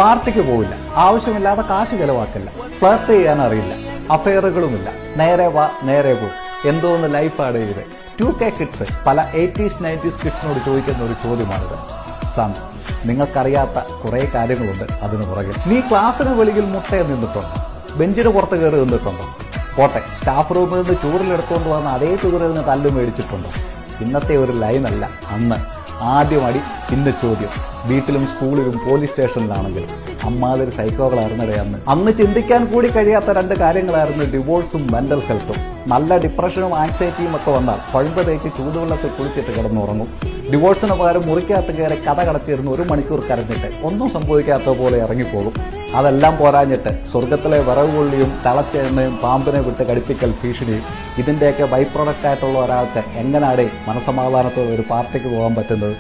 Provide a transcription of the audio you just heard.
പാർട്ടിക്ക് പോവില്ല, ആവശ്യമില്ലാതെ കാശ് ചെലവാക്കില്ല, ഫ്ലർട്ട് ചെയ്യാൻ അറിയില്ല, അഫെയറുകളുമില്ല, നേരെ വാ നേരെ പോ, എന്തോന്ന് ലൈഫാണ് ഇത്. 2K കിഡ്സ് പല 80s 90s കിഡ്സിനോട് ചോദിക്കുന്ന ഒരു ചോദ്യമാണിത്. സൺ, നിങ്ങൾക്കറിയാത്ത കുറെ കാര്യങ്ങളുണ്ട് അതിനു പുറകിൽ. നീ ക്ലാസ്സിന് വെളിയിൽ മുട്ടയെ നിന്നിട്ടുണ്ടോ? ബെഞ്ചിന് പുറത്ത് കയറി നിന്നിട്ടുണ്ടോ? പോട്ടെ, സ്റ്റാഫ് റൂമിൽ നിന്ന് ചൂറിലെടുത്തുകൊണ്ട് വന്ന അതേ ചൂറിൽ നിന്ന് തല്ല് മേടിച്ചിട്ടുണ്ടോ? ഇന്നത്തെ ഒരു ലൈനല്ല അന്ന്. ആദ്യം അടി, പിന്നെ ചോദ്യം. വീട്ടിലും സ്കൂളിലും പോലീസ് സ്റ്റേഷനിലാണെങ്കിലും അമ്മാതിരി സൈക്കോകളായിരുന്നടേ അന്ന് ചിന്തിക്കാൻ കൂടി കഴിയാത്ത രണ്ട് കാര്യങ്ങളായിരുന്നു ഡിവോഴ്സും മെന്റൽ ഹെൽത്തും. നല്ല ഡിപ്രഷനും ആൻസൈറ്റിയും ഒക്കെ വന്നാൽ പഴുമ്പ് തേച്ച് ചൂടുവെള്ളത്തിൽ കുളിച്ചിട്ട് കിടന്നുറങ്ങും. ഡിവോഴ്സിന് പകരം മുറിക്കകത്ത് കയറി കഥ കടച്ചിരുന്ന് 1 മണിക്കൂർ കരഞ്ഞിട്ട് ഒന്നും സംഭവിക്കാത്ത പോലെ ഇറങ്ങിപ്പോകും. അതെല്ലാം പോരാഞ്ഞിട്ട് സ്വർഗത്തിലെ വിറവ് കൊള്ളിയും തളച്ചെണ്ണയും പാമ്പിനെ വിട്ട് കടിപ്പിക്കൽ ഭീഷണിയും. ഇതിന്റെയൊക്കെ ബൈ പ്രൊഡക്റ്റ് ആയിട്ടുള്ള ഒരാൾക്ക് എങ്ങനെയാണ് മനസമാധാനത്തോടെ ഒരു പാർട്ടിക്ക് പോകാൻ പറ്റുന്നത്?